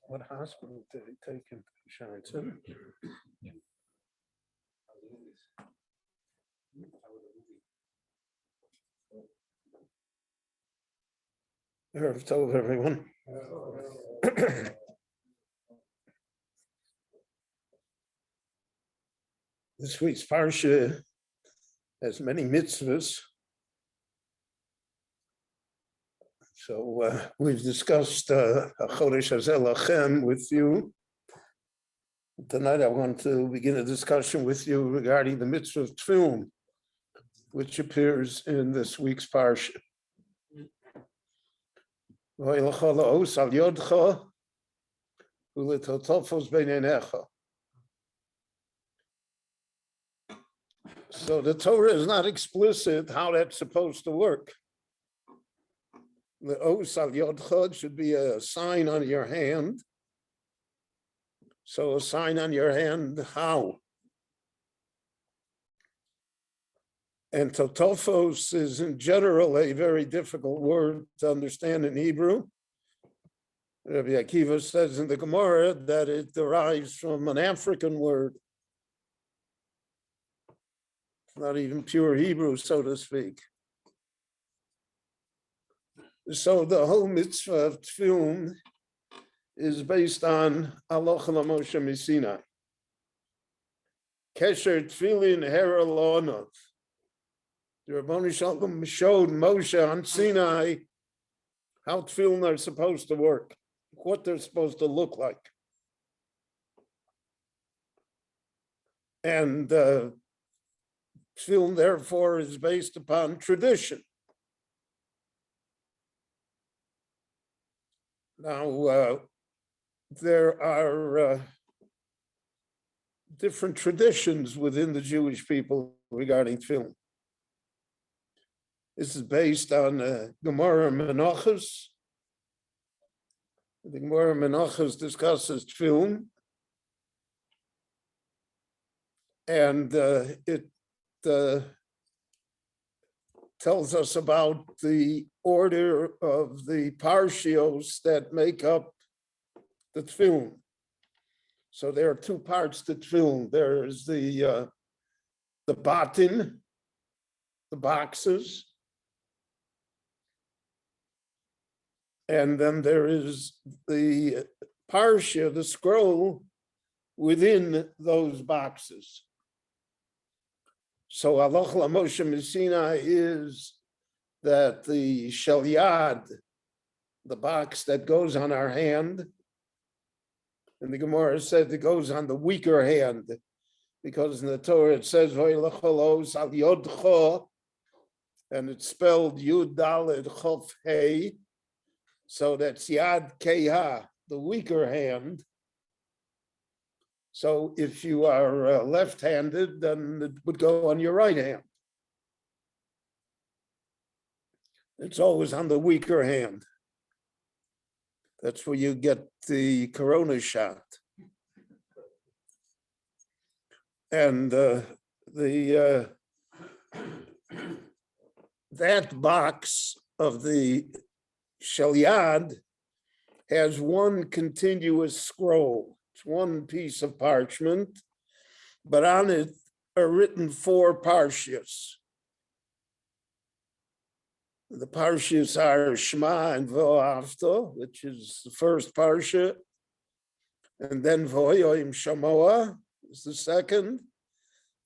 What hospital did he take him to? Sharon? I've told everyone. This week's parsha has many mitzvahs. So we've discussed Chodesh Hazeh Lachem with you. Tonight I want to begin a discussion with you regarding the mitzvah of tefillin, which appears in this week's parsha. So the Torah is not explicit how that's supposed to work. The os al yodcha should be a sign on your hand. So a sign on your hand, how? And totofos is in general a very difficult word to understand in Hebrew. Rabbi Akiva says in the Gemara that it derives from an African word. It's not even pure Hebrew, so to speak. So the whole mitzvah of tefillin is based on Aloch Moshe Misina. Kesher tefillin hera lo'onav. The Rabboni Shalom showed Moshe on Sinai how tefillin are supposed to work, what they're supposed to look like. And tefillin, therefore, is based upon tradition. Now, there are different traditions within the Jewish people regarding tefillin. This is based on Gemara Menachos. The Gemara Menachos discusses tefillin, and it tells us about the order of the parshios that make up the tefillin. So there are two parts to tefillin. There's the batin, the boxes, and then there is the parsha, the scroll within those boxes. So Aloch Moshe Misina is that the shel yad, the box that goes on our hand, and the Gemara said it goes on the weaker hand, because in the Torah it says V'ylecholos al yodcho, and it's spelled Yud Daled Chof Hey, so that's Yad Keha, the weaker hand. So if you are left-handed, then it would go on your right hand. It's always on the weaker hand. That's where you get the corona shot. And that box of the shel yad has one continuous scroll. It's one piece of parchment, but on it are written 4 parshias. The parshias are Shema and Vo'afta, which is the first parsha, and then Vo'yoim Shamoa is the second,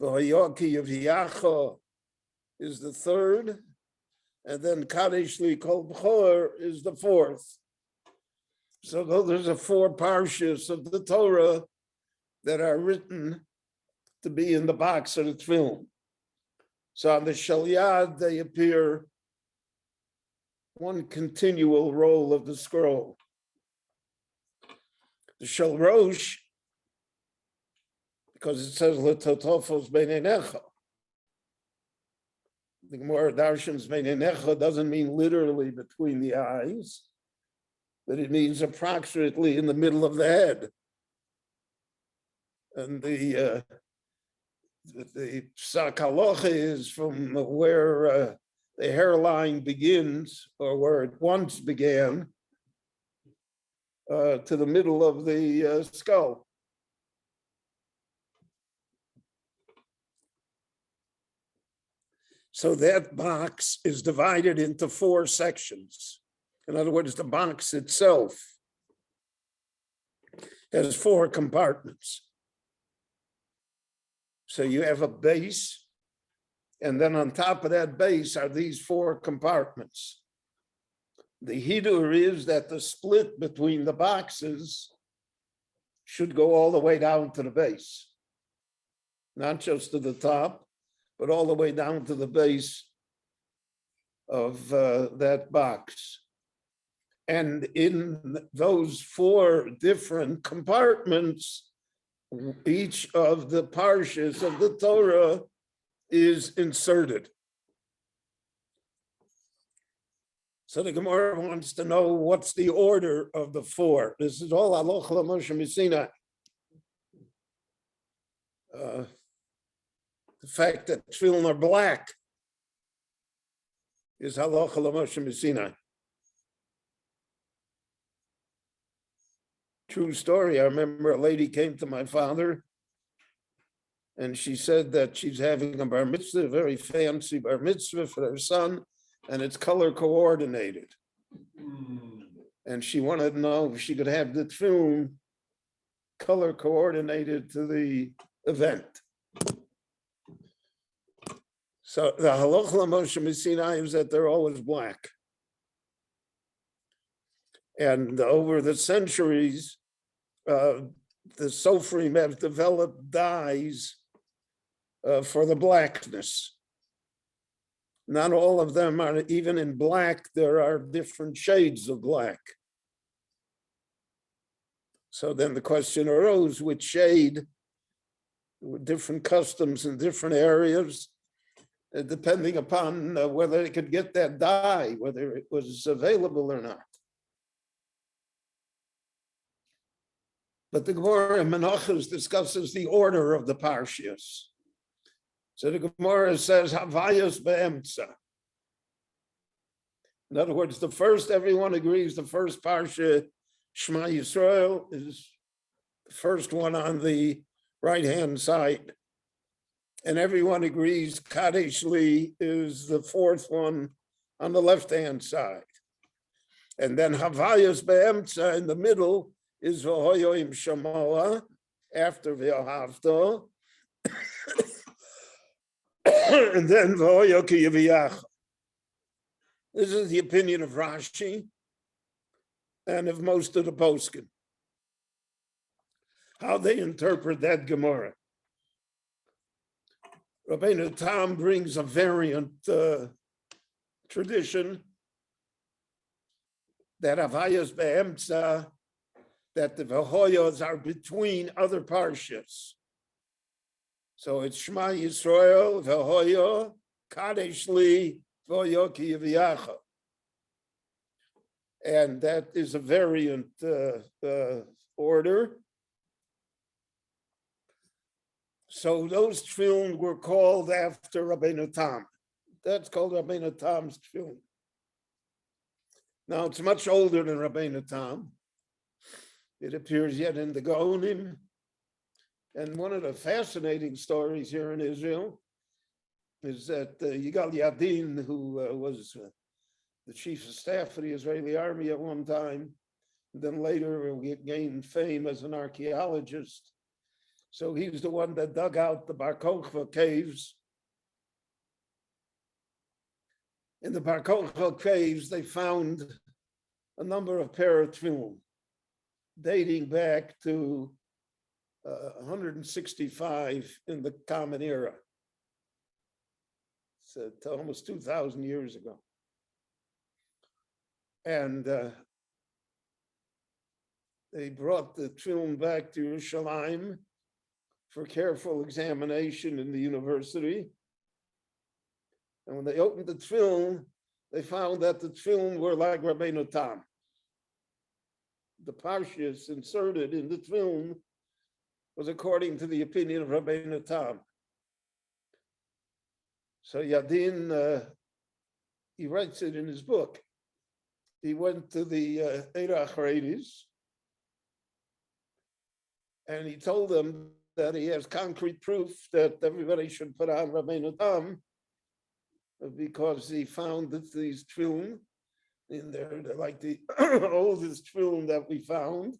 Vo'yoki Yaviyacha is the third, and then Kadesh Li Kol B'chor is the fourth. So those are 4 parshias of the Torah that are written to be in the box of the tefillin. So on the shel yad, they appear one continual roll of the scroll. The shel rosh, because it says L'totofos beinenecha, The Gemara Darshans Meinenecha doesn't mean literally between the eyes, but it means approximately in the middle of the head. And the psak halacha is from where the hairline begins, or where it once began, to the middle of the skull. So that box is divided into 4 sections. In other words, the box itself has 4 compartments. So you have a base, and then on top of that base are these 4 compartments. The hidur is that the split between the boxes should go all the way down to the base, not just to the top, but all the way down to the base of that box. And in those 4 different compartments, each of the parshas of the Torah is inserted. So the Gemara wants to know what's the order of the 4. This is all halacha l'Moshe Sinai. The fact that tefillin are black is halacha l'Moshe Sinai. True story. I remember a lady came to my father and she said that she's having a bar mitzvah, a very fancy bar mitzvah for her son, and it's color coordinated. And she wanted to know if she could have the tefillin color coordinated to the event. So the halacha l'Moshe Sinai is that they're always black. And over the centuries, the Sofrim have developed dyes for the blackness. Not all of them are even in black. There are different shades of black. So then the question arose, which shade, with different customs in different areas, depending upon whether they could get that dye, whether it was available or not. But the Gemara in Menachos discusses the order of the parshas. So the Gemara says, Havayos be'emtza. In other words, the first, everyone agrees, the first parsha, Shema Yisrael, is the first one on the right-hand side. And everyone agrees Kadesh Li is the 4th one on the left-hand side. And then Havayos be'emtza in the middle is V'hoyoim Shamoa, after V'yohavto, and then V'hoyo ki Yiviyach. This is the opinion of Rashi and of most of the poskim, how they interpret that Gemara. Rabbeinu Tam brings a variant tradition that Havayos be'emtza, that the V'hoyos are between other parshas. So it's Shema Yisrael, V'hoyo, Kadesh Li, V'hoyo ki Yivyacha. And that is a variant order. So those tefillin were called after Rabbeinu Tam. That's called Rabbeinu Tam's tefillin. Now it's much older than Rabbeinu Tam. It appears yet in the Gaonim. And one of the fascinating stories here in Israel is that Yigal Yadin, who was the chief of staff of the Israeli army at one time, and then later gained fame as an archaeologist. So he was the one that dug out the Bar Kokhba caves. In the Bar Kokhba caves, they found a number of pair of tefillin dating back to 165 in the Common Era. So almost 2,000 years ago. And they brought the tefillin back to Yerushalayim for careful examination in the university. And when they opened the tefillin, they found that the tefillin were like Rabbeinu Tam. The parshas inserted in the tefillin was according to the opinion of Rabbeinu Tam. So Yadin, he writes it in his book. He went to the Eira Haredis, and he told them that he has concrete proof that everybody should put on Rabbeinu Tam, because he found that these tefillin in there, they're like the oldest tefillin that we found,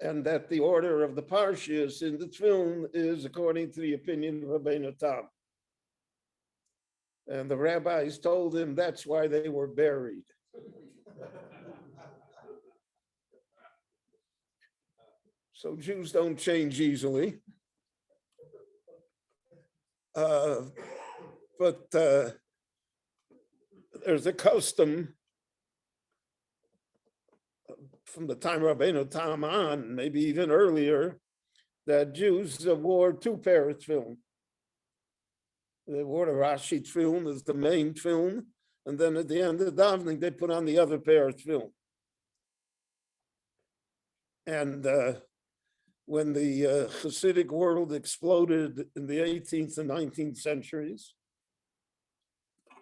and that the order of the parshas in the tefillin is according to the opinion of Rabbeinu Tam. And the rabbis told him that's why they were buried. So Jews don't change easily. But there's a custom from the time of Rabbeinu Tam on, maybe even earlier, that Jews wore two pairs of tefillin. They wore the Rashi tefillin as the main tefillin, and then at the end of the davening, they put on the other pair of tefillin. And when the Hasidic world exploded in the 18th and 19th centuries,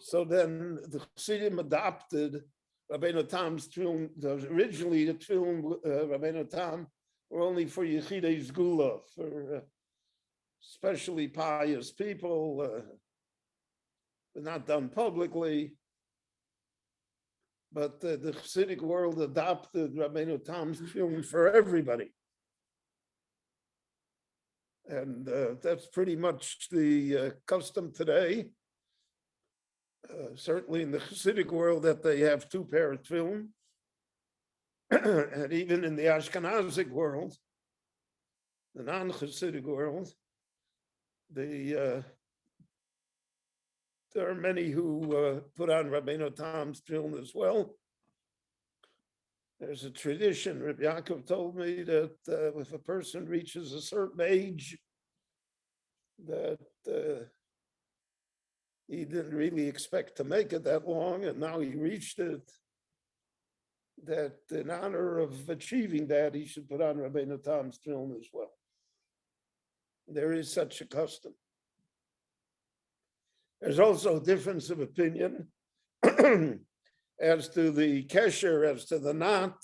so then the Hasidim adopted Rabbeinu Tam's tefillin. Originally, the tefillin Rabbeinu Tam were only for Yechidei Zgula, for especially pious people, but not done publicly. But the Hasidic world adopted Rabbeinu Tam's tefillin for everybody. And that's pretty much the custom today. Certainly in the Hasidic world, that they have two pair of tefillin. And even in the Ashkenazic world, the non-Hasidic world, there are many who put on Rabbeinu Tam's tefillin as well. There's a tradition, Rabbi Yaakov told me, that if a person reaches a certain age, that he didn't really expect to make it that long, and now he reached it, that in honor of achieving that, he should put on Rabbeinu Tam's tefillin as well. There is such a custom. There's also a difference of opinion as to the kesher, as to the knot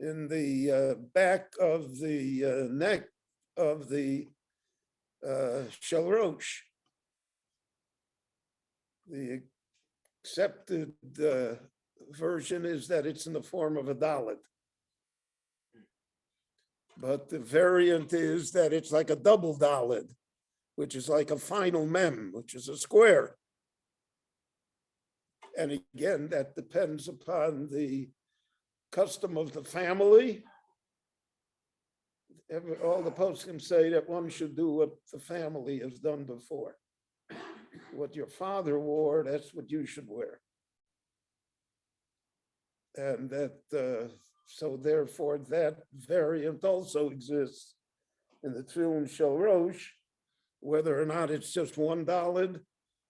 in the back of the neck of the shalrosh. The accepted version is that it's in the form of a dalet. But the variant is that it's like a double dalet, which is like a final mem, which is a square. And again, that depends upon the custom of the family. All the poskim say that one should do what the family has done before. What your father wore, that's what you should wear. And that, so therefore that variant also exists in the tefillin shel rosh, whether or not it's just one dalet,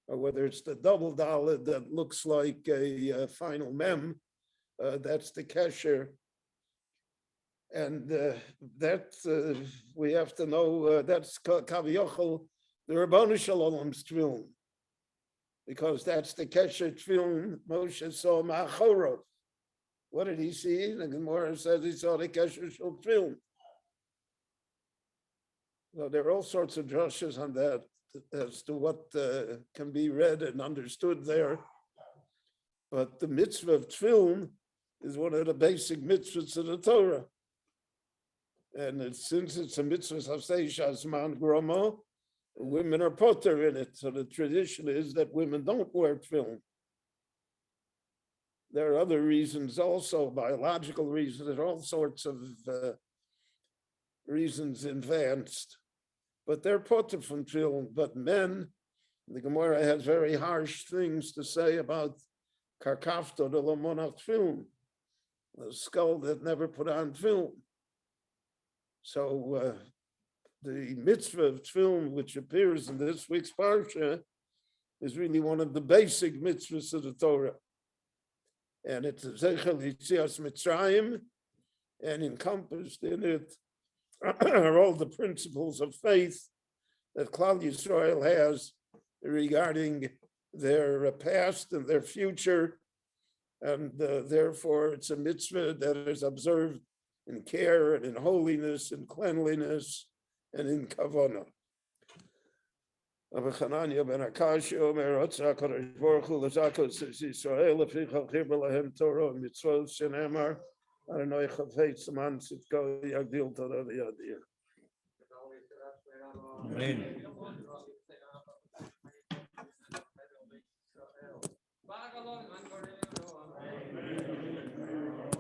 or whether it's the double dalet that looks like a final mem, that's the kesher. And that we have to know, that's kaviyachol, the Rabbanu Shalom's tefillin, because that's the kesher tefillin Moshe saw ma'achorov. What did he see? The Gemara says he saw the kesher shel tefillin. So there are all sorts of drushes on that as to what can be read and understood there. But the mitzvah of tefillin is one of the basic mitzvahs of the Torah. And since it's a mitzvah sasei shazman gromo, women are potter in it. So the tradition is that women don't wear tefillin. There are other reasons also, biological reasons, there are all sorts of reasons advanced. But they're potter from tefillin. But men, the Gemara has very harsh things to say about karkafto de lomonach tefillin, the skull that never put on tefillin. So the mitzvah of tefillin, which appears in this week's parsha, is really one of the basic mitzvahs of the Torah. And it's a Zeichel Yitzias Mitzrayim, and encompassed in it are all the principles of faith that Klal Yisrael has regarding their past and their future. And therefore, it's a mitzvah that is observed in care and in holiness and cleanliness and in kavanah. Rabbi Chananya ben Akashi Omer Ratzah HaKadosh Baruch Hu L'Zakos Yisrael Leficha Chibur Lahem Torah and Mitzvot Shenemar Adonai Chafetz Aman Tzidko Yagdil Torah V'Yadir. Amen.